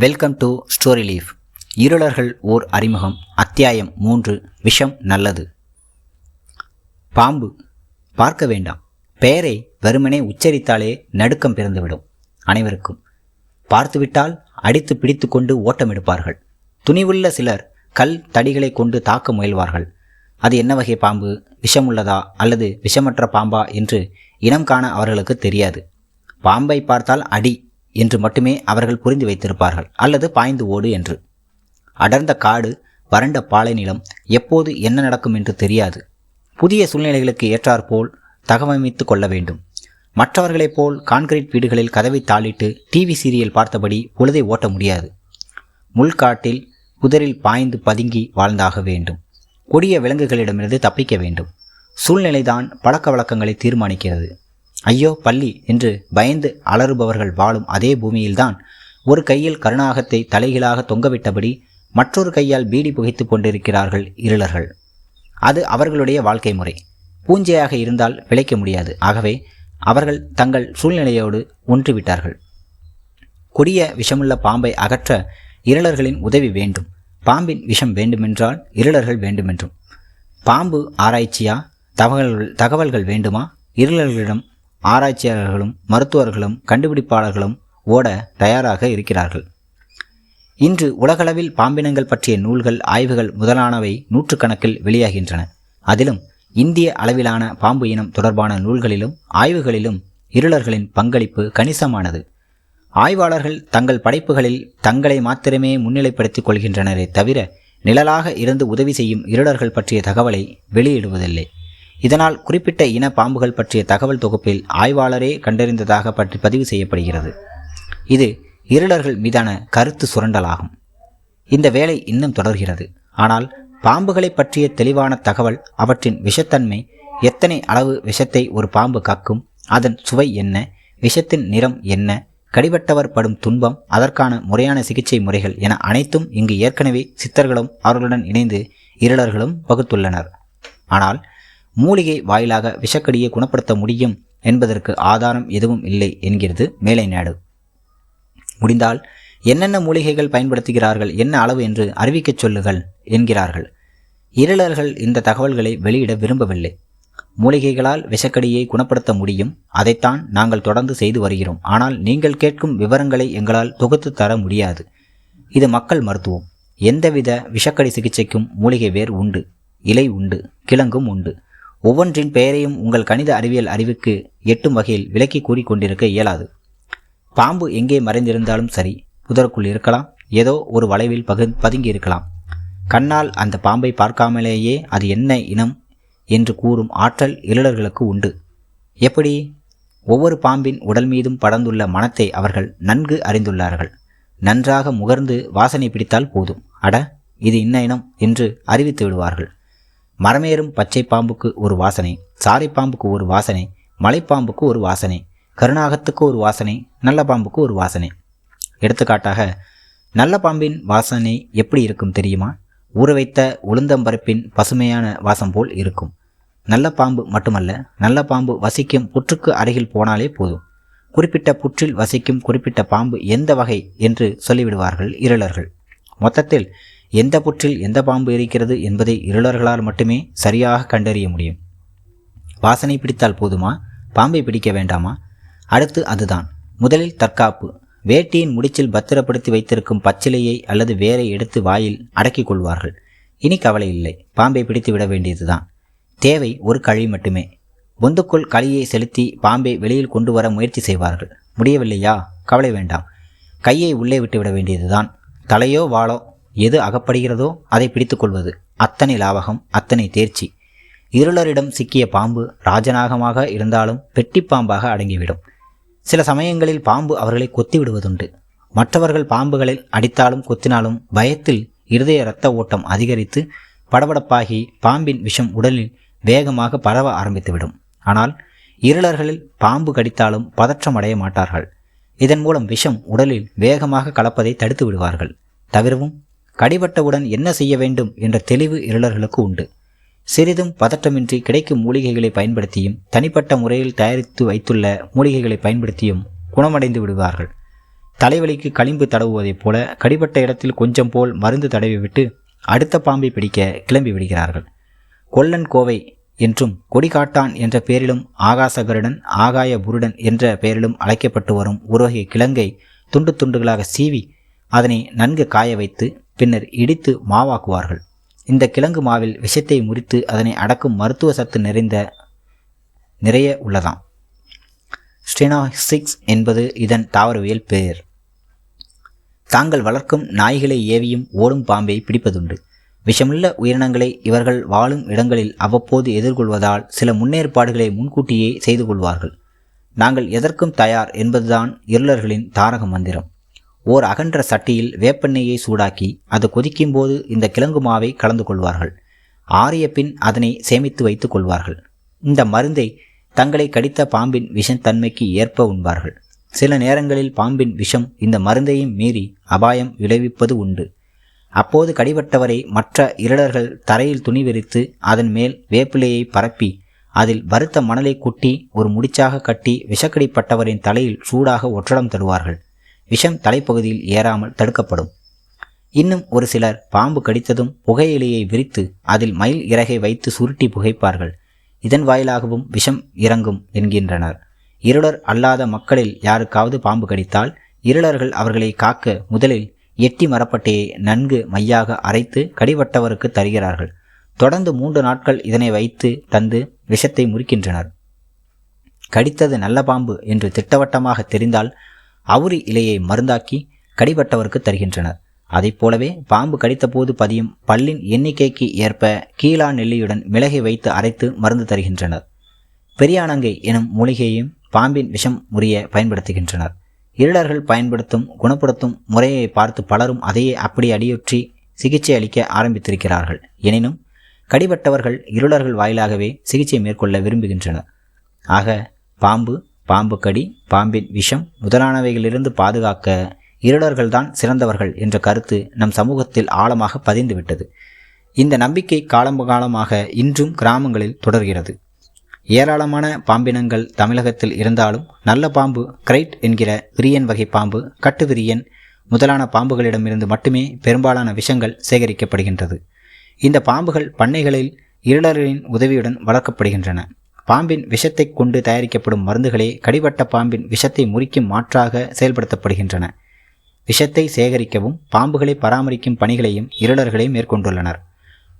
Welcome to story leaf. இருளர்கள் ஓர் அறிமுகம். அத்தியாயம் 3. விஷம் நல்லது. பாம்பு பார்க்க வேண்டாம். பெயரை வெறுமனே உச்சரித்தாலே நடுக்கம் பிறந்துவிடும். அனைவருக்கும் பார்த்துவிட்டால் அடித்து பிடித்து கொண்டு ஓட்டம் எடுப்பார்கள். துணிவுள்ள சிலர் கல் தடிகளை கொண்டு தாக்க முயல்வார்கள். அது என்ன வகை பாம்பு, விஷமுள்ளதா அல்லது விஷமற்ற பாம்பா என்று இனம் காண அவர்களுக்கு தெரியாது. பாம்பை பார்த்தால் அடி என்று மட்டுமே அவர்கள் புரிந்து வைத்திருப்பார்கள், அல்லது பாய்ந்து ஓடு என்று. அடர்ந்த காடு, வறண்ட பாலை நிலம், எப்போது என்ன நடக்கும் என்று தெரியாது. புதிய சூழ்நிலைகளுக்கு ஏற்றாற்போல் தகவமைத்து கொள்ள வேண்டும். மற்றவர்களைப் போல் கான்கிரீட் வீடுகளில் கதவை தாளிட்டு டிவி சீரியல் பார்த்தபடி பொழுதை ஓட்ட முடியாது. முள்காட்டில் புதரில் பாய்ந்து பதுங்கி வாழ்ந்தாக வேண்டும். கொடிய விலங்குகளிடமிருந்து தப்பிக்க வேண்டும். சூழ்நிலைதான் பழக்க வழக்கங்களை தீர்மானிக்கிறது. ஐயோ பள்ளி என்று பயந்து அலறுபவர்கள் வாழும் அதே பூமியில்தான் ஒரு கையில் கருணாகத்தை தலைகீழாக தொங்கவிட்டபடி மற்றொரு கையால் பீடி புகைத்து கொண்டிருக்கிறார்கள் இருளர்கள். அது அவர்களுடைய வாழ்க்கை முறை. பூஞ்சையாக இருந்தால் பிழைக்க முடியாது. ஆகவே அவர்கள் தங்கள் சூழ்நிலையோடு ஒன்றிவிட்டார்கள். கொடிய விஷமுள்ள பாம்பை அகற்ற இருளர்களின் உதவி வேண்டும். பாம்பின் விஷம் வேண்டுமென்றால் இருளர்கள் வேண்டுமென்றும். பாம்பு ஆராய்ச்சியா, தகவல்கள் வேண்டுமா? இருளர்களிடம் ஆராய்ச்சியாளர்களும் மருத்துவர்களும் கண்டுபிடிப்பாளர்களும் ஓட தயாராக இருக்கிறார்கள். இன்று உலகளவில் பாம்பினங்கள் பற்றிய நூல்கள், ஆய்வுகள் முதலானவை நூற்றுக்கணக்கில் வெளியாகின்றன. அதிலும் இந்திய அளவிலான பாம்பு இனம் தொடர்பான நூல்களிலும் ஆய்வுகளிலும் இருளர்களின் பங்களிப்பு கணிசமானது. ஆய்வாளர்கள் தங்கள் படைப்புகளில் தங்களை மாத்திரமே முன்னிலைப்படுத்திக் கொள்கின்றனரே தவிர நிழலாக இருந்து உதவி செய்யும் இருளர்கள் பற்றிய தகவலை வெளியிடுவதில்லை. இதனால் குறிப்பிட்ட இன பாம்புகள் பற்றிய தகவல் தொகுப்பில் ஆய்வாளரே கண்டறிந்ததாக பற்றி பதிவு செய்யப்படுகிறது. இது இருளர்கள் மீதான கருத்து சுரண்டலாகும். இந்த வேலை இன்னும் தொடர்கிறது. ஆனால் பாம்புகளை பற்றிய தெளிவான தகவல், அவற்றின் விஷத்தன்மை, எத்தனை அளவு விஷத்தை ஒரு பாம்பு கக்கும், அதன் சுவை என்ன, விஷத்தின் நிறம் என்ன, கடிபட்டவர் படும் துன்பம், அதற்கான முறையான சிகிச்சை முறைகள் என அனைத்தும் இங்கு ஏற்கனவே சித்தர்களும் அவர்களுடன் இணைந்து இருளர்களும் வகுத்துள்ளனர். ஆனால் மூலிகை வாயிலாக விஷக்கடியை குணப்படுத்த முடியும் என்பதற்கு ஆதாரம் எதுவும் இல்லை என்கிறது மேலை நாடு. முடிந்தால் என்னென்ன மூலிகைகள் பயன்படுத்துகிறார்கள், என்ன அளவு என்று அறிவிக்கச் சொல்லுங்கள் என்கிறார்கள். இருளர்கள் இந்த தகவல்களை வெளியிட விரும்பவில்லை. மூலிகைகளால் விஷக்கடியை குணப்படுத்த முடியும், அதைத்தான் நாங்கள் தொடர்ந்து செய்து வருகிறோம். ஆனால் நீங்கள் கேட்கும் விவரங்களை எங்களால் தொகுத்து தர முடியாது. இது மக்கள் மருத்துவம். எந்தவித விஷக்கடி சிகிச்சைக்கும் மூலிகை வேர் உண்டு, இலை உண்டு, கிழங்கும் உண்டு. ஒவ்வொன்றின் பெயரையும் உங்கள் கணித அறிவியல் அறிவுக்கு எட்டும் வகையில் விளக்கி கூறிக்கொண்டிருக்க இயலாது. பாம்பு எங்கே மறைந்திருந்தாலும் சரி, புதருக்குள் இருக்கலாம், ஏதோ ஒரு வளைவில் பதுங்கி இருக்கலாம். கண்ணால் அந்த பாம்பை பார்க்காமலேயே அது என்ன இனம் என்று கூறும் ஆற்றல் இருளர்களுக்கு உண்டு. எப்படி? ஒவ்வொரு பாம்பின் உடல் மீதும் படர்ந்துள்ள மனத்தை அவர்கள் நன்கு அறிந்துள்ளார்கள். நன்றாக முகர்ந்து வாசனை பிடித்தால் போதும், அட இது இன்ன இனம் என்று அறிவித்து விடுவார்கள். மரமேறும் பச்சை பாம்புக்கு ஒரு வாசனை, சாரை பாம்புக்கு ஒரு வாசனை, மலைப்பாம்புக்கு ஒரு வாசனை, கருணாகத்துக்கு ஒரு வாசனை, நல்ல பாம்புக்கு ஒரு வாசனை. எடுத்துக்காட்டாக, நல்ல பாம்பின் வாசனை எப்படி இருக்கும் தெரியுமா? ஊற வைத்த உளுந்தம்பருப்பின் பசுமையான வாசம் போல் இருக்கும். நல்ல பாம்பு மட்டுமல்ல, நல்ல பாம்பு வசிக்கும் புற்றுக்கு அருகில் போனாலே போதும், குறிப்பிட்ட புற்றில் வசிக்கும் குறிப்பிட்ட பாம்பு எந்த வகை என்று சொல்லிவிடுவார்கள் இருளர்கள். மொத்தத்தில் எந்த புற்றில் எந்த பாம்பு இருக்கிறது என்பதை இருளர்களால் மட்டுமே சரியாக கண்டறிய முடியும். வாசனை பிடித்தால் போதுமா? பாம்பை பிடிக்க வேண்டாமா? அடுத்து அதுதான். முதலில் தற்காப்பு. வேட்டியின் முடிச்சில் பத்திரப்படுத்தி வைத்திருக்கும் பச்சிலையை அல்லது வேரை எடுத்து வாயில் அடக்கிக் கொள்வார்கள். இனி கவலை இல்லை, பாம்பை பிடித்து விட வேண்டியதுதான். தேவை ஒரு கழி மட்டுமே. பொந்துக்குள் களியை செலுத்தி பாம்பை வெளியில் கொண்டு வர முயற்சி செய்வார்கள். முடியவில்லையா? கவலை வேண்டாம், கையை உள்ளே விட்டு விட வேண்டியதுதான். தலையோ வாளோ எது அகப்படுகிறதோ அதை பிடித்துக் கொள்வது. அத்தனை லாவகம், அத்தனை தேர்ச்சி. இருளரிடம் சிக்கிய பாம்பு ராஜநாகமாக இருந்தாலும் பெட்டி பாம்பாக அடங்கிவிடும். சில சமயங்களில் பாம்பு அவர்களை கொத்தி விடுவதுண்டு. மற்றவர்கள் பாம்புகளை அடித்தாலும் கொத்தினாலும் பயத்தில் இருதய இரத்த ஓட்டம் அதிகரித்து படபடப்பாகி பாம்பின் விஷம் உடலில் வேகமாக பரவ ஆரம்பித்துவிடும். ஆனால் இருளர்களில் பாம்பு கடித்தாலும் பதற்றம் அடைய மாட்டார்கள். இதன் மூலம் விஷம் உடலில் வேகமாக கலப்பதை தடுத்து விடுவார்கள். தவிரவும் கடிபட்டவுடன் என்ன செய்ய வேண்டும் என்ற தெளிவு இருளர்களுக்கு உண்டு. சிறிதும் பதற்றமின்றி கிடைக்கும் மூலிகைகளை பயன்படுத்தியும் தனிப்பட்ட முறையில் தயாரித்து வைத்துள்ள மூலிகைகளை பயன்படுத்தியும் குணமடைந்து விடுவார்கள். தலைவலிக்கு களிம்பு தடவுவதைப் போல கடிபட்ட இடத்தில் கொஞ்சம் போல் மருந்து தடவிவிட்டு அடுத்த பாம்பை பிடிக்க கிளம்பி விடுகிறார்கள். கொல்லன் கோவை என்றும் கொடிகாட்டான் என்ற பெயரிலும் ஆகாசகருடன் ஆகாய புருடன் என்ற பெயரிலும் அழைக்கப்பட்டு வரும் ஒரு வகை கிழங்கை துண்டு துண்டுகளாக சீவி அதனை நன்கு காய வைத்து பின்னர் இடித்து மாவாக்குவார்கள். இந்த கிழங்கு மாவில் விஷத்தை முறித்து அதனை அடக்கும் மருத்துவ சத்து நிறைய உள்ளதாம். ஸ்டெனாசிக்ஸ் என்பது இதன் தாவரவியல் பெயர். தாங்கள் வளர்க்கும் நாய்களை ஏவியும் ஓடும் பாம்பை பிடிப்பதுண்டு. விஷமுள்ள உயிரினங்களை இவர்கள் வாழும் இடங்களில் அவ்வப்போது எதிர்கொள்வதால் சில முன்னேற்பாடுகளை முன்கூட்டியே செய்து கொள்வார்கள். நாங்கள் எதற்கும் தயார் என்பதுதான் இருளர்களின் தாரக மந்திரம். ஓர் அகன்ற சட்டியில் வேப்பெண்ணெயை சூடாக்கி அது கொதிக்கும் போது இந்த கிழங்கு மாவை கலந்து கொள்வார்கள். ஆறிய பின் அதனை சேமித்து வைத்து கொள்வார்கள். இந்த மருந்தை தங்களை கடித்த பாம்பின் விஷத்தன்மைக்கு ஏற்ப உண்பார்கள். சில நேரங்களில் பாம்பின் விஷம் இந்த மருந்தையும் மீறி அபாயம் விளைவிப்பது உண்டு. அப்போது கடிபட்டவரை மற்ற இருளர்கள் தரையில் துணி விரித்து அதன் மேல் வேப்பிலையை பரப்பி அதில் வறுத்த மணலை கொட்டி ஒரு முடிச்சாக கட்டி விஷக்கடிப்பட்டவரின் தலையில் சூடாக ஒற்றடம் தருவார்கள். விஷம் தலைப்பகுதியில் ஏறாமல் தடுக்கப்படும். இன்னும் ஒரு சிலர் பாம்பு கடித்ததும் புகையிலையை விரித்து அதில் மயில் இறகை வைத்து சுருட்டி புகைப்பார்கள். இதன் வாயிலாகவும் விஷம் இறங்கும் என்கின்றனர். இருளர் அல்லாத மக்களில் யாருக்காவது பாம்பு கடித்தால் இருளர்கள் அவர்களை காக்க முதலில் எட்டி மரப்பட்டையை நன்கு மையாக அரைத்து கடிபட்டவருக்கு தருகிறார்கள். தொடர்ந்து 3 நாட்கள் இதனை வைத்து தந்து விஷத்தை முறிக்கின்றனர். கடித்தது நல்ல பாம்பு என்று திட்டவட்டமாக தெரிந்தால் அவுரி இலையை மருந்தாக்கி கடிபட்டவருக்கு தருகின்றனர். அதைப் போலவே பாம்பு கடித்த போது பதியும் பல்லின் எண்ணிக்கைக்கு ஏற்ப கீழா நெல்லியுடன் மிளகை வைத்து அரைத்து மருந்து தருகின்றனர். பெரியானங்கை எனும் மூலிகையையும் பாம்பின் விஷம் முறிய பயன்படுத்துகின்றனர். இருளர்கள் பயன்படுத்தும் குணப்படுத்தும் முறையை பார்த்து பலரும் அதையே அப்படி அடியொற்றி சிகிச்சை அளிக்க ஆரம்பித்திருக்கிறார்கள். எனினும் கடிபட்டவர்கள் இருளர்கள் வாயிலாகவே சிகிச்சை மேற்கொள்ள விரும்புகின்றனர். ஆக பாம்பு, பாம்பு கடி, பாம்பின் விஷம் முதலானவைகளிலிருந்து பாதுகாக்க இருளர்கள்தான் சிறந்தவர்கள் என்ற கருத்து நம் சமூகத்தில் ஆழமாக பதிந்துவிட்டது. இந்த நம்பிக்கை காலமாக இன்றும் கிராமங்களில் தொடர்கிறது. ஏராளமான பாம்பினங்கள் தமிழகத்தில் இருந்தாலும் நல்ல பாம்பு கிரைட் என்கிற விரியன் வகை பாம்பு, கட்டு விரியன் முதலான பாம்புகளிடமிருந்து மட்டுமே பெரும்பாலான விஷங்கள் சேகரிக்கப்படுகின்றது. இந்த பாம்புகள் பண்ணைகளில் இருளர்களின் உதவியுடன் வளர்க்கப்படுகின்றன. பாம்பின் விஷத்தை கொண்டு தயாரிக்கப்படும் மருந்துகளே கடிபட்ட பாம்பின் விஷத்தை முறிக்கும் மாற்றாக செயல்படுத்தப்படுகின்றன. விஷத்தை சேகரிக்கவும் பாம்புகளை பராமரிக்கும் பணிகளையும் இருளர்களே மேற்கொண்டுள்ளனர்.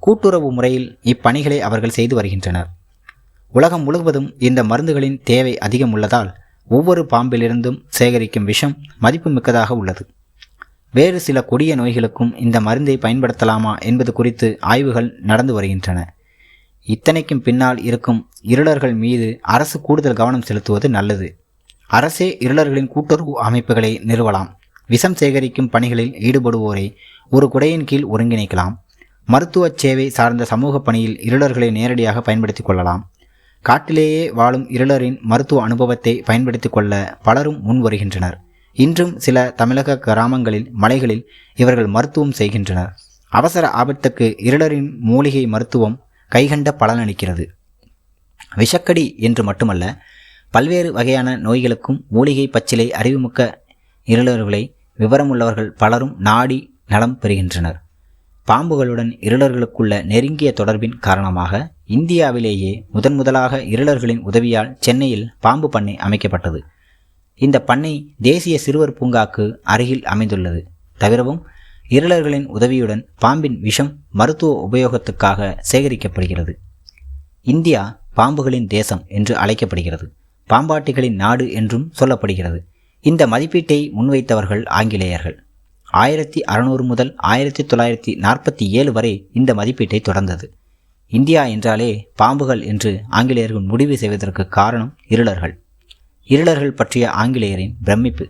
கூட்டுறவு முறையில் இப்பணிகளை அவர்கள் செய்து வருகின்றனர். உலகம் முழுவதும் இந்த மருந்துகளின் தேவை அதிகம் உள்ளதால் ஒவ்வொரு பாம்பிலிருந்தும் சேகரிக்கும் விஷம் மதிப்புமிக்கதாக உள்ளது. வேறு சில கொடிய நோய்களுக்கும் இந்த மருந்தை பயன்படுத்தலாமா என்பது குறித்து ஆய்வுகள் நடந்து வருகின்றன. இத்தனைக்கும் பின்னால் இருக்கும் இருளர்கள் மீது அரசு கூடுதல் கவனம் செலுத்துவது நல்லது. அரசே இருளர்களின் கூட்டுறவு அமைப்புகளை நிறுவலாம். விஷம் சேகரிக்கும் பணிகளில் ஈடுபடுவோரை ஒரு குடையின் கீழ் ஒருங்கிணைக்கலாம். மருத்துவ சேவை சார்ந்த சமூக பணியில் இருளர்களை நேரடியாக பயன்படுத்தி கொள்ளலாம். காட்டிலேயே வாழும் இருளரின் மருத்துவ அனுபவத்தை பயன்படுத்தி கொள்ள பலரும் முன் வருகின்றனர். இன்றும் சில தமிழக கிராமங்களில் மலைகளில் இவர்கள் மருத்துவம் செய்கின்றனர். அவசர ஆபத்துக்கு இருளரின் மூலிகை மருத்துவம் கைகண்ட பலனளிக்கிறது. விஷக்கடி என்று மட்டுமல்ல, பல்வேறு வகையான நோய்களுக்கும் மூலிகை பச்சிலை அறிவுமிக்க இருளர்களை விவரமுள்ளவர்கள் பலரும் நாடி நலம் பெறுகின்றனர். பாம்புகளுடன் இருளர்களுக்குள்ள நெருங்கிய தொடர்பின் காரணமாக இந்தியாவிலேயே முதலாக இருளர்களின் உதவியால் சென்னையில் பாம்பு பண்ணை அமைக்கப்பட்டது. இந்த பண்ணை தேசிய சிறுவர் பூங்காக்கு அருகில் அமைந்துள்ளது. தவிரவும் இருளர்களின் உதவியுடன் பாம்பின் விஷம் மருத்துவ உபயோகத்துக்காக சேகரிக்கப்படுகிறது. இந்தியா பாம்புகளின் தேசம் என்று அழைக்கப்படுகிறது. பாம்பாட்டிகளின் நாடு என்றும் சொல்லப்படுகிறது. இந்த மதிப்பீட்டை முன்வைத்தவர்கள் ஆங்கிலேயர்கள். 1600 முதல் 1947 வரை இந்த மதிப்பீட்டை தொடர்ந்தது. இந்தியா என்றாலே பாம்புகள் என்று ஆங்கிலேயர்கள் முடிவு செய்வதற்கு காரணம் இருளர்கள். இருளர்கள் பற்றிய ஆங்கிலேயரின் பிரமிப்பு.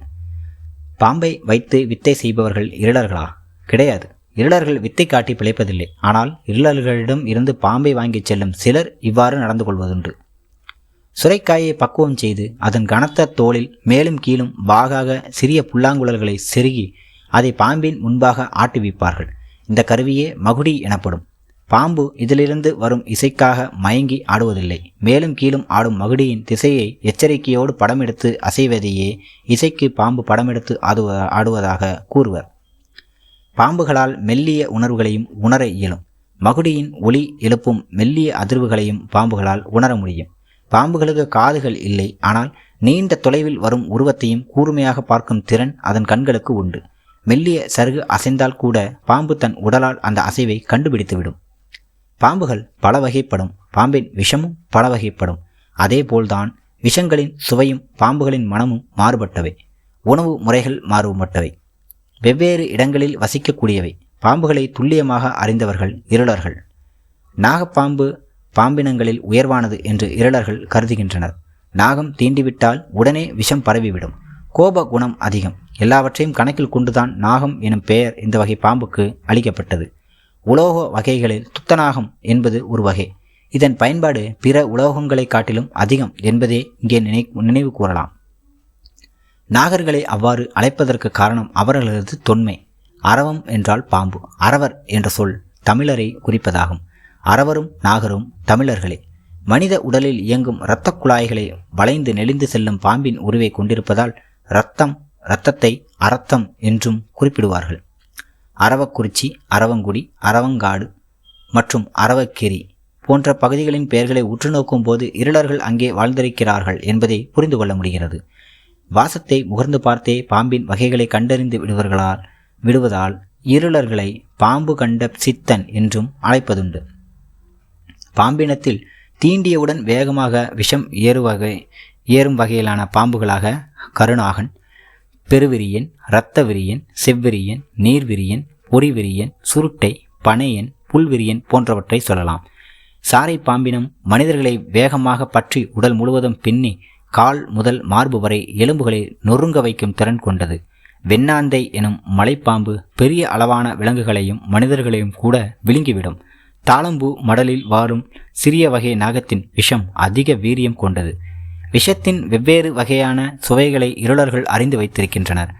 பாம்பை வைத்து வித்தை செய்பவர்கள் இருளர்களா? கிடையாது. இருளர்கள் வித்தை காட்டி பிழைப்பதில்லை. ஆனால் இருளர்களிடம் இருந்து பாம்பை வாங்கிச் செல்லும் சிலர் இவ்வாறு நடந்து கொள்வதுண்டு. சுரைக்காயை பக்குவம் செய்து அதன் கனத்த தோலில் மேலும் கீழும் வாகாக சிறிய புல்லாங்குழல்களை செருகி அதை பாம்பின் முன்பாக ஆட்டுவிப்பார்கள். இந்த கருவியே மகுடி எனப்படும். பாம்பு இதிலிருந்து வரும் இசைக்காக மயங்கி ஆடுவதில்லை. மேலும் கீழும் ஆடும் மகுடியின் திசையை எச்சரிக்கையோடு படமெடுத்து அசைவதையே இசைக்கு பாம்பு படமெடுத்து ஆடுவதாக கூறுவர். பாம்புகளால் மெல்லிய உணர்வுகளையும் உணர இயலும். மகுடியின் ஒளி எழுப்பும் மெல்லிய அதிர்வுகளையும் பாம்புகளால் உணர முடியும். பாம்புகளுக்கு காதுகள் இல்லை, ஆனால் நீண்ட தொலைவில் வரும் உருவத்தையும் கூர்மையாக பார்க்கும் திறன் அதன் கண்களுக்கு உண்டு. மெல்லிய சருகு அசைந்தால் கூட பாம்பு தன் உடலால் அந்த அசைவை கண்டுபிடித்துவிடும். பாம்புகள் பல வகைப்படும். பாம்பின் விஷமும் பல வகைப்படும். அதேபோல்தான் விஷங்களின் சுவையும் பாம்புகளின் மனமும் மாறுபட்டவை. உணவு முறைகள் மாறுபட்டவை. வெவ்வேறு இடங்களில் வசிக்கக்கூடியவை. பாம்புகளை துல்லியமாக அறிந்தவர்கள் இருளர்கள். நாகப்பாம்பு பாம்பினங்களில் உயர்வானது என்று இருளர்கள் கருதுகின்றனர். நாகம் தீண்டிவிட்டால் உடனே விஷம் பரவிவிடும். கோப குணம் அதிகம். எல்லாவற்றையும் கணக்கில் கொண்டுதான் நாகம் எனும் பெயர் இந்த வகை பாம்புக்கு அளிக்கப்பட்டது. உலோக வகைகளில் துத்தநாகம் என்பது ஒரு வகை. இதன் பயன்பாடு பிற உலோகங்களை காட்டிலும் அதிகம் என்பதே இங்கே நினைவு கூறலாம். நாகர்களை அவ்வாறு அழைப்பதற்கு காரணம் அவர்களது தொன்மை. அரவம் என்றால் பாம்பு. அரவர் என்ற சொல் தமிழரை குறிப்பதாகும். அரவரும் நாகரும் தமிழர்களே. மனித உடலில் இயங்கும் இரத்த குழாய்களை வளைந்து நெளிந்து செல்லும் பாம்பின் உருவை கொண்டிருப்பதால் இரத்தத்தை அரத்தம் என்றும் குறிப்பிடுவார்கள். அரவக்குறிச்சி, அரவங்குடி, அரவங்காடு மற்றும் அரவக்கேரி போன்ற பகுதிகளின் பெயர்களை உற்று நோக்கும் போது இருளர்கள் அங்கே வாழ்ந்திருக்கிறார்கள் என்பதை புரிந்து கொள்ள முடிகிறது. வாசத்தை முகர்ந்து பார்த்தே பாம்பின் வகைகளை கண்டறிந்து விடுவதால் இருளர்களை பாம்பு கண்ட சித்தன் என்றும் அழைப்பதுண்டு. பாம்பினத்தில் தீண்டியவுடன் வேகமாக விஷம் ஏறும் வகையிலான பாம்புகளாக கருநாகன், பெருவிரியன், இரத்த விரியன், செவ்விரியன், நீர்விரியன், பொறிவிரியன், சுருட்டை, பனையன், புல்விரியன் போன்றவற்றை சொல்லலாம். சாரை பாம்பினம் மனிதர்களை வேகமாக பற்றி உடல் முழுவதும் பின்னி கால் முதல் மார்பு வரை எலும்புகளை நொறுங்க வைக்கும் திறன் கொண்டது. வெண்ணாந்தை எனும் மலைப்பாம்பு பெரிய அளவான விலங்குகளையும் மனிதர்களையும் கூட விழுங்கிவிடும். தாளம்பூ மடலில் வாரும் சிறிய வகை நாகத்தின் விஷம் அதிக வீரியம் கொண்டது. விஷத்தின் வெவ்வேறு வகையான சுவைகளை இருளர்கள் அறிந்து வைத்திருக்கின்றனர்.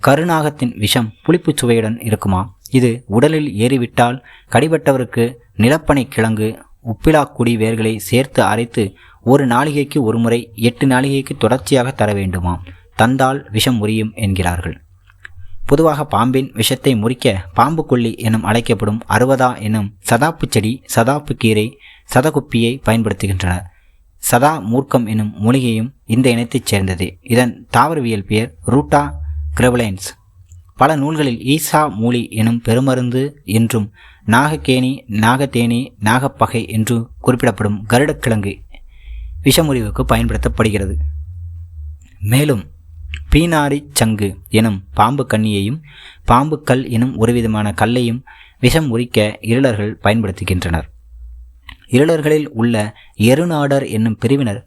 கருநாகத்தின் விஷம் புளிப்பு சுவையுடன் இருக்குமா? இது உடலில் ஏறிவிட்டால் கடிபட்டவருக்கு நிலப்பனை கிழங்கு, உப்பிலாக்குடி வேர்களை சேர்த்து அரைத்து ஒரு நாளிகைக்கு ஒரு முறை 8 நாளிகைக்கு தொடர்ச்சியாக தர வேண்டுமாம். தந்தால் விஷம் முறியும் என்கிறார்கள். பொதுவாக பாம்பின் விஷத்தை முறிக்க பாம்பு கொல்லி எனும் அழைக்கப்படும் அறுவதா எனும் சதாப்பு செடி, சதாப்பு கீரை, சதகுப்பியை பயன்படுத்துகின்றனர். சதா மூர்க்கம் எனும் மூலிகையும் இந்த இனத்தைச் சேர்ந்தது. இதன் தாவரவியல் பெயர் ரூட்டா கிரெவலைன்ஸ். பல நூல்களில் ஈசா மூலி எனும் பெருமருந்து என்றும் நாகக்கேணி, நாகத்தேனி, நாகப்பகை என்று குறிப்பிடப்படும் கருடக்கிழங்கு விஷமுறிவுக்கு பயன்படுத்தப்படுகிறது. மேலும் பீனாரி சங்கு எனும் பாம்பு கண்ணியையும் பாம்பு கல் எனும் ஒருவிதமான கல்லையும் விஷம் முறிக்க இருளர்கள் பயன்படுத்துகின்றனர். இருளர்களில் உள்ள எருநாடர் என்னும் பிரிவினர்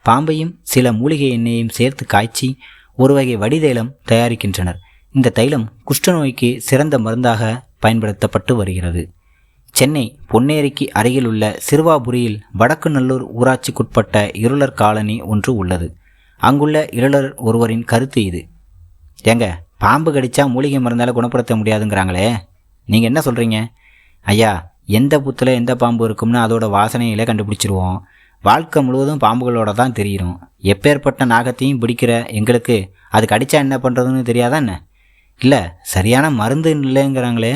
பாம்பையும் சில மூலிகை எண்ணெயையும் சேர்த்து காய்ச்சி ஒரு வகை வடிதைலம் தயாரிக்கின்றனர். இந்த தைலம் குஷ்டநோய்க்கு சிறந்த மருந்தாக பயன்படுத்தப்பட்டு வருகிறது. சென்னை பொன்னேரிக்கு அருகில் உள்ள சிறுவாபுரியில் வடக்கு நல்லூர் ஊராட்சிக்குட்பட்ட இருளர் காலனி ஒன்று உள்ளது. அங்குள்ள இருளர் ஒருவரின் கருத்து இது. ஏங்க, பாம்பு கடிச்சா மூலிகை மருந்தால் குணப்படுத்த முடியாதுங்கிறாங்களே, நீங்கள் என்ன சொல்கிறீங்க? ஐயா, எந்த புத்தில் எந்த பாம்பு இருக்கும்னு அதோட வாசனையிலே கண்டுபிடிச்சிருவோம். வாழ்க்கை முழுவதும் பாம்புகளோட தான் தெரியும். எப்பேற்பட்ட நாகத்தையும் பிடிக்கிற எங்களுக்கு அது கடிச்சா என்ன பண்ணுறதுன்னு தெரியாதா என்ன? இல்லை, சரியான மருந்து இல்லைங்கிறாங்களே.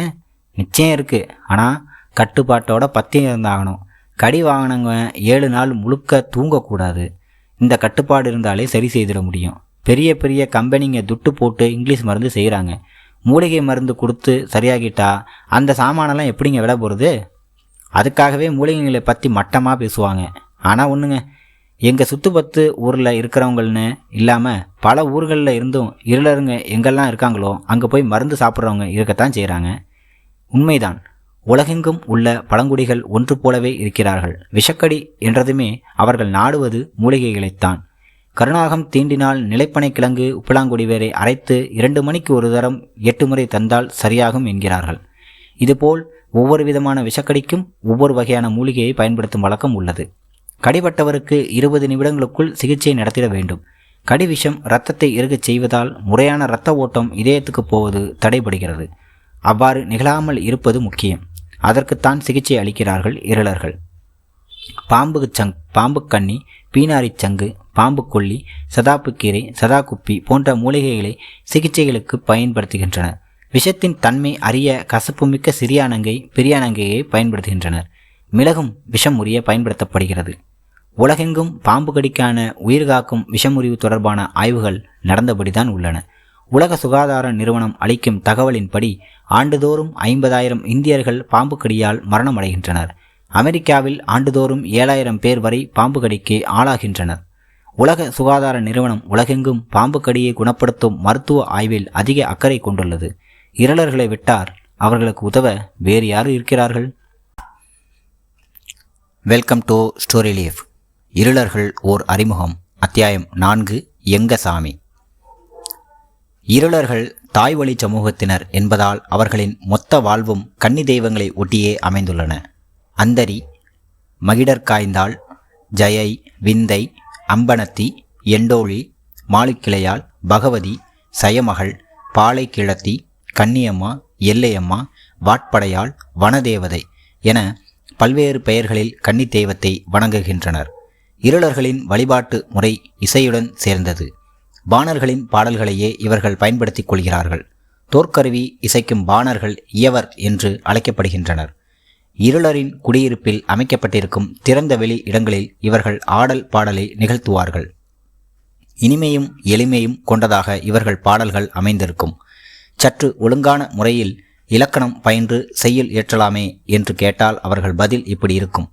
நிச்சயம் இருக்குது, ஆனால் கட்டுப்பாட்டோட பத்தியம் இருந்தாகணும். கடி வாங்கினவங்க 7 நாள் முழுக்க தூங்கக்கூடாது. இந்த கட்டுப்பாடு இருந்தாலே சரி செய்திட முடியும். பெரிய பெரிய கம்பெனிங்க துட்டு போட்டு இங்கிலீஷ் மருந்து செய்கிறாங்க. மூலிகை மருந்து கொடுத்து சரியாகிட்டா அந்த சாமானெல்லாம் எப்படிங்க விலை போகிறது? அதுக்காகவே மூலிகைகளை பற்றி மட்டமாக பேசுவாங்க. ஆனால் ஒன்றுங்க, எங்கள் சுற்றுப்பத்து ஊரில் இருக்கிறவங்கள்னு இல்லாமல் பல ஊர்களில் இருந்தும் இருளருங்க எங்கெல்லாம் இருக்காங்களோ அங்கே போய் மருந்து சாப்பிட்றவங்க இருக்கத்தான் செய்கிறாங்க. உண்மைதான். உலகெங்கும் உள்ள பழங்குடிகள் ஒன்று போலவே இருக்கிறார்கள். விஷக்கடி என்றதுமே அவர்கள் நாடுவது மூலிகைகளைத்தான். கருநாகம் தீண்டினால் நிலைப்பனை கிழங்கு, உப்பிலாங்குடி வேரை அரைத்து 2 மணிக்கு ஒரு தரம் 8 முறை தந்தால் சரியாகும் என்கிறார்கள். இதுபோல் ஒவ்வொரு விதமான விஷக்கடிக்கும் ஒவ்வொரு வகையான மூலிகையை பயன்படுத்தும் வழக்கம் உள்ளது. கடிபட்டவருக்கு 20 நிமிடங்களுக்குள் சிகிச்சை நடத்திட வேண்டும். கடி விஷம் இரத்தத்தை இறுகச் செய்வதால் முறையான இரத்த ஓட்டம் இதயத்துக்கு போவது தடைபடுகிறது. அவ்வாறு நிகழாமல் இருப்பது முக்கியம். அதற்குத்தான் சிகிச்சை அளிக்கிறார்கள் இருளர்கள். பாம்பு கண்ணி, பீனாரிச் சங்கு, பாம்பு கொல்லி, சதாப்புக்கீரை, சதாகுப்பி போன்ற மூலிகைகளை சிகிச்சைகளுக்கு பயன்படுத்துகின்றனர். விஷத்தின் தன்மை அறிய கசப்புமிக்க சிறியானங்கை, பெரியானங்கையை பயன்படுத்துகின்றனர். மிளகும் விஷம் முறிய பயன்படுத்தப்படுகிறது. உலகெங்கும் பாம்பு கடிக்கான உயிர்காக்கும் விஷமுறிவு தொடர்பான ஆய்வுகள் நடந்தபடிதான் உள்ளன. உலக சுகாதார நிறுவனம் அளிக்கும் தகவலின்படி ஆண்டுதோறும் 50,000 இந்தியர்கள் பாம்பு கடியால் மரணமடைகின்றனர். அமெரிக்காவில் ஆண்டுதோறும் 7,000 பேர் வரை பாம்பு கடிக்கு ஆளாகின்றனர். உலக சுகாதார நிறுவனம் உலகெங்கும் பாம்பு கடியை குணப்படுத்தும் மருத்துவ ஆய்வில் அதிக அக்கறை கொண்டுள்ளது. இருளர்களை விட்டார் அவர்களுக்கு உதவ வேறு யார் இருக்கிறார்கள்? Welcome to story leaf. இருளர்கள் ஓர் அறிமுகம். அத்தியாயம் 4. எங்கசாமி. இருளர்கள் தாய்வழி சமூகத்தினர் என்பதால் அவர்களின் மொத்த வாழ்வும் கன்னி தெய்வங்களை ஒட்டியே அமைந்துள்ளன. அந்தரி, மகிடர்காய்ந்தாள், ஜயை, விந்தை, அம்பனத்தி, எண்டோழி, மாளிக்கிளையாள், பகவதி, சயமகள், பாலை கிழத்தி, கன்னியம்மா, எல்லையம்மா, வாட்படையாள், வனதேவதை என பல்வேறு பெயர்களில் கன்னி தெய்வத்தை வணங்குகின்றனர். இருளர்களின் வழிபாட்டு முறை இசையுடன் சேர்ந்தது. பாணர்களின் பாடல்களையே இவர்கள் பயன்படுத்திக் கொள்கிறார்கள். தோற்கருவி இசைக்கும் பாணர்கள் இயவர் என்று அழைக்கப்படுகின்றனர். இருளரின் குடியிருப்பில் அமைக்கப்பட்டிருக்கும் திறந்த வெளி இடங்களில் இவர்கள் ஆடல் பாடலை நிகழ்த்துவார்கள். இனிமையும் எளிமையும் கொண்டதாக இவர்கள் பாடல்கள் அமைந்திருக்கும். சற்று ஒழுங்கான முறையில் இலக்கணம் பயின்று செய்யுள் இயற்றலாமே என்று கேட்டால் அவர்கள் பதில் இப்படி இருக்கும்: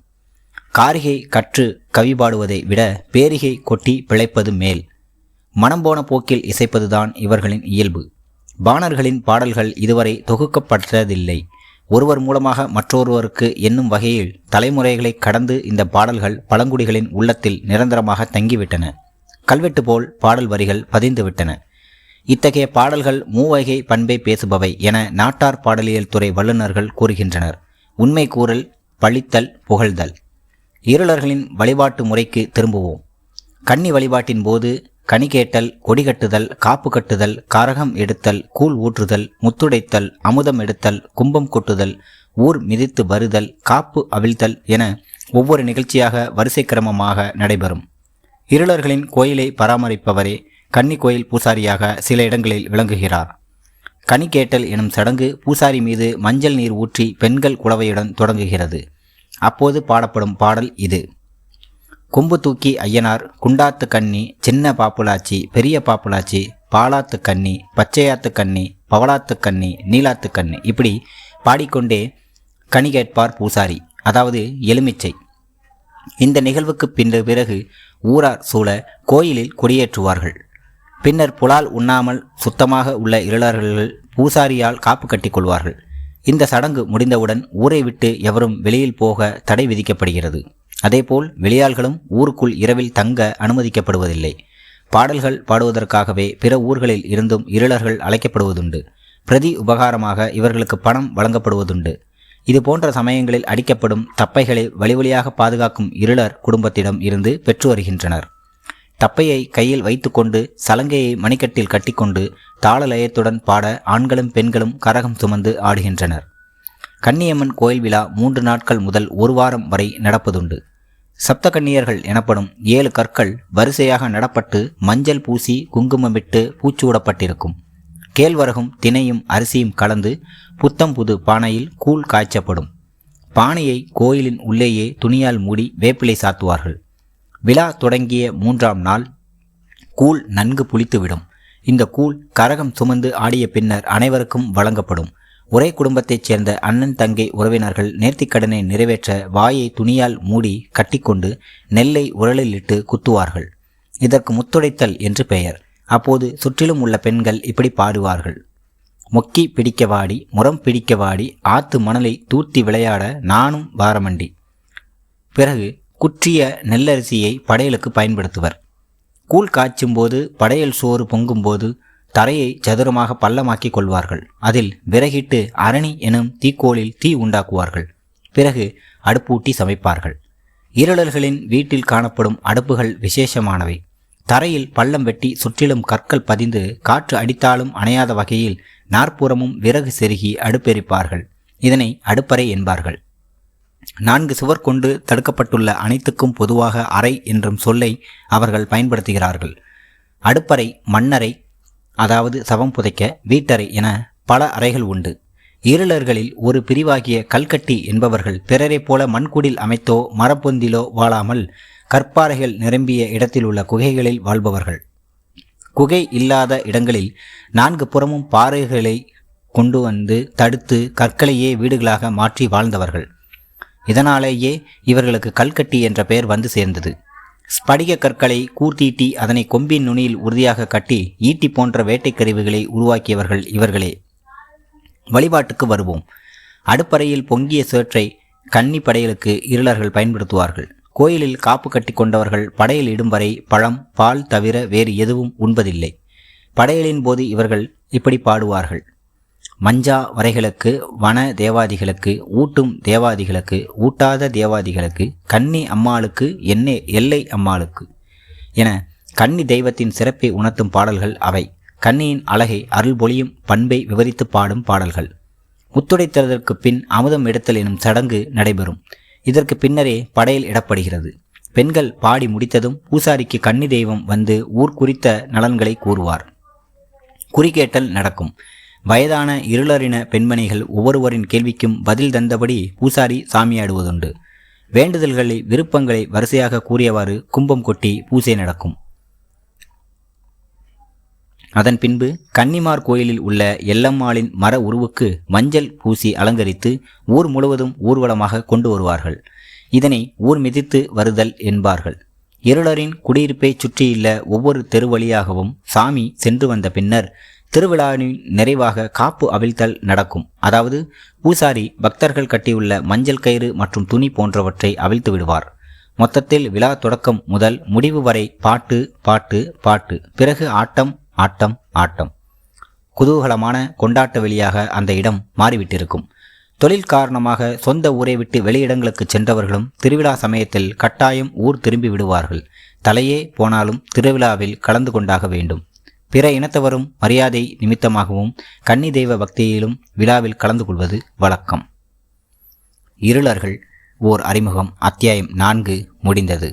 காரிகை கற்று கவி பாடுவதை விட பேரிகை கொட்டி பிழைப்பது மேல். மனம் போன போக்கில் இசைப்பதுதான் இவர்களின் இயல்பு. பாணர்களின் பாடல்கள் இதுவரை தொகுக்கப்பட்டதில்லை. ஒருவர் மூலமாக மற்றொருவருக்கு என்னும் வகையில் தலைமுறைகளை கடந்து இந்த பாடல்கள் பழங்குடிகளின் உள்ளத்தில் நிரந்தரமாக தங்கிவிட்டன. கல்வெட்டு போல் பாடல் வரிகள் பதிந்துவிட்டன. இத்தகைய பாடல்கள் மூவகை பண்பை பேசுபவை என நாட்டார் பாடலியல் துறை வல்லுநர்கள் கூறுகின்றனர். உண்மை கூறல், பழித்தல், புகழ்தல். இருளர்களின் வழிபாட்டு முறைக்கு திரும்புவோம். கன்னி வழிபாட்டின் போது கனி கேட்டல், கொடி கட்டுதல், காப்பு கட்டுதல், கரகம் எடுத்தல், கூழ் ஊற்றுதல், முத்துடைத்தல், அமுதம் எடுத்தல், கும்பம் கொட்டுதல், ஊர் மிதித்து வருதல், காப்பு அவிழ்த்தல் என ஒவ்வொரு நிகழ்ச்சியாக வரிசை கிரமமாக நடைபெறும். இருளர்களின் கோயிலை பராமரிப்பவரே கன்னி கோயில் பூசாரியாக சில இடங்களில் விளங்குகிறார். கனி கேட்டல் எனும் சடங்கு பூசாரி மீது மஞ்சள் நீர் ஊற்றி பெண்கள் குளவையுடன் தொடங்குகிறது. அப்போது பாடப்படும் பாடல் இது: கொம்பு தூக்கி ஐயனார், குண்டாத்து கன்னி, சின்ன பாப்புலாச்சி, பெரிய பாப்புலாச்சி, பாலாத்து கன்னி, பச்சையாத்து கன்னி, பவளாத்து கன்னி, நீலாத்து கன்னி. இப்படி பாடிக்கொண்டே கனி கேட்பார் பூசாரி, அதாவது எலுமிச்சை. இந்த நிகழ்வுக்கு பிறகு ஊரார் சூழ கோயிலில் கொடியேற்றுவார்கள். பின்னர் புலால் உண்ணாமல் சுத்தமாக உள்ள இருளர்கள் பூசாரியால் காப்பு கட்டி கொள்வார்கள். இந்த சடங்கு முடிந்தவுடன் ஊரை விட்டு எவரும் வெளியில் போக தடை விதிக்கப்படுகிறது. அதேபோல் வெளியாள்களும் ஊருக்குள் இரவில் தங்க அனுமதிக்கப்படுவதில்லை. பாடல்கள் பாடுவதற்காகவே பிற ஊர்களில் இருந்தும் இருளர்கள் அழைக்கப்படுவதுண்டு. பிரதி உபகாரமாக இவர்களுக்கு பணம் வழங்கப்படுவதுண்டு. இது போன்ற சமயங்களில் அடிக்கப்படும் தப்பைகளை வழிவழியாக பாதுகாக்கும் இருளர் குடும்பத்திடம் இருந்து பெற்று வருகின்றனர். தப்பையை கையில் வைத்துக்கொண்டு சலங்கையை மணிக்கட்டில் கட்டிக்கொண்டு தாளலயத்துடன் பாட ஆண்களும் பெண்களும் கரகம் சுமந்து ஆடுகின்றனர். கன்னியம்மன் கோயில் விழா 3 நாட்கள் முதல் 1 வாரம் வரை நடப்பதுண்டு. சப்த கன்னியர்கள் எனப்படும் 7 கற்கள் வரிசையாக நடப்பட்டு மஞ்சள் பூசி குங்குமமிட்டு பூச்சூடப்பட்டிருக்கும். கேழ்வரகும் தினையும் அரிசியும் கலந்து புத்தம் புது பானையில் கூழ் காய்ச்சப்படும். பானையை கோயிலின் உள்ளேயே துணியால் மூடி வேப்பிலை சாத்துவார்கள். விழா தொடங்கிய 3ஆம் நாள் கூழ் நன்கு புளித்துவிடும். இந்த கூழ் கரகம் சுமந்து ஆடிய பின்னர் அனைவருக்கும் வழங்கப்படும். ஒரே குடும்பத்தைச் சேர்ந்த அண்ணன் தங்கை உறவினர்கள் நேர்த்திக்கடனை நிறைவேற்ற வாயை துணியால் மூடி கட்டிக்கொண்டு நெல்லை உரலில் இட்டு குத்துவார்கள். இதற்கு முத்துடைத்தல் என்று பெயர். அப்போது சுற்றிலும் உள்ள பெண்கள் இப்படி பாடுவார்கள்: மொக்கி பிடிக்க வாடி, முரம் பிடிக்க வாடி, ஆத்து மணலை தூர்த்தி விளையாட நானும் வாரமண்டி. பிறகு குற்றிய நெல்லரிசியை படையலுக்கு பயன்படுத்துவர். கூழ் காய்ச்சும் போது, படையல் சோறு பொங்கும்போது தரையை சதுரமாக பள்ளமாக்கி கொள்வார்கள். அதில் விறகிட்டு அரணி எனும் தீக்கோளில் தீ உண்டாக்குவார்கள். பிறகு அடுப்பூட்டி சமைப்பார்கள். இருளர்களின் வீட்டில் காணப்படும் அடுப்புகள் விசேஷமானவை. தரையில் பள்ளம் வெட்டி சுற்றிலும் கற்கள் பதிந்து காற்று அடித்தாலும் அணையாத வகையில் நாற்புறமும் விறகு செருகி அடுப்பெரிப்பார்கள். இதனை அடுப்பறை என்பார்கள். 4 சுவர் கொண்டு தடுக்கப்பட்டுள்ள அனைத்துக்கும் பொதுவாக அறை என்றும் சொல்லை அவர்கள் பயன்படுத்துகிறார்கள். அடுப்பறை, மண்ணறை, அதாவது சவம் புதைக்க, வீட்டறை என பல அறைகள் உண்டு. இருளர்களில் ஒரு பிரிவாகிய கல்கட்டி என்பவர்கள் பிறரைப் போல மண்குடில் அமைத்தோ மரப்பொந்திலோ வாழாமல் கற்பாறைகள் நிரம்பிய இடத்தில் உள்ள குகைகளில் வாழ்பவர்கள். குகை இல்லாத இடங்களில் 4 புறமும் பாறைகளை கொண்டு வந்து தடுத்து கற்களையே வீடுகளாக மாற்றி வாழ்ந்தவர்கள். இதனாலேயே இவர்களுக்கு கல்கட்டி என்ற பெயர் வந்து சேர்ந்தது. ஸ்படிக கற்களை கூர்த்தீட்டி அதனை கொம்பின் நுனியில் உறுதியாக கட்டி ஈட்டி போன்ற வேட்டைக்கருவிகளை உருவாக்கியவர்கள் இவர்களே. வழிபாட்டுக்கு வருவோம். அடுப்பறையில் பொங்கிய சேற்றை கன்னி படையலுக்கு இருளர்கள் பயன்படுத்துவார்கள். கோயிலில் காப்பு கட்டி கொண்டவர்கள் படையல் இடும் வரை பழம், பால் தவிர வேறு எதுவும் உண்பதில்லை. படையலின் போது இவர்கள் இப்படி பாடுவார்கள்: மஞ்சா வரைகளுக்கு, வன தேவாதிகளுக்கு, ஊட்டும் தேவாதிகளுக்கு, ஊட்டாத தேவாதிகளுக்கு, கன்னி அம்மாளுக்கு, எல்லை அம்மாளுக்கு என கன்னி தெய்வத்தின் சிறப்பை உணர்த்தும் பாடல்கள் அவை. கன்னியின் அழகை, அருள் பொழியும் பண்பை விவரித்து பாடும் பாடல்கள். முத்துடைத்ததற்கு பின் அமுதம் எடுத்தல் எனும் சடங்கு நடைபெறும். இதற்கு பின்னரே படையல் இடப்படுகிறது. பெண்கள் பாடி முடித்ததும் பூசாரிக்கு கன்னி தெய்வம் வந்து ஊர் குறித்த நலன்களை கூறுவார். குறிகேட்டல் நடக்கும். வயதான இருளறின பெண்மணிகள் ஒவ்வொருவரின் கேள்விக்கும் பதில் தந்தபடி பூசாரி சாமியாடுவதுண்டு. வேண்டுதல்களை, விருப்பங்களை வரிசையாக கூறியவாறு கும்பம் கொட்டி பூசை நடக்கும். அதன் பின்பு கன்னிமார் கோயிலில் உள்ள எல்லம்மாளின் மர உருவுக்கு மஞ்சள் பூசி அலங்கரித்து ஊர் முழுவதும் ஊர்வலமாக கொண்டு வருவார்கள். இதனை ஊர் மிதித்து வருதல் என்பார்கள். இருளரின் குடியிருப்பை சுற்றியுள்ள ஒவ்வொரு தெரு வழியாகவும் சாமி சென்று வந்த பின்னர் திருவிழாவின் நிறைவாக காப்பு அவிழ்த்தல் நடக்கும். அதாவது பூசாரி பக்தர்கள் கட்டியுள்ள மஞ்சள் கயிறு மற்றும் துணி போன்றவற்றை அவிழ்த்து விடுவார். மொத்தத்தில் விழா தொடக்கம் முதல் முடிவு வரை பாட்டு பாட்டு பாட்டு, பிறகு ஆட்டம் ஆட்டம் ஆட்டம். குதூகலமான கொண்டாட்ட வெளியாக அந்த இடம் மாறிவிட்டிருக்கும். தொழில் காரணமாக சொந்த ஊரை விட்டு வெளியிடங்களுக்கு சென்றவர்களும் திருவிழா சமயத்தில் கட்டாயம் ஊர் திரும்பி விடுவார்கள். தலையே போனாலும் திருவிழாவில் கலந்து கொண்டாக வேண்டும். பிற இனத்தவரும் மரியாதை நிமித்தமாகவும் கன்னி தெய்வ பக்தியிலும் விழாவில் கலந்து கொள்வது வழக்கம். இருளர்கள் ஓர் அறிமுகம். அத்தியாயம் 4 முடிந்தது.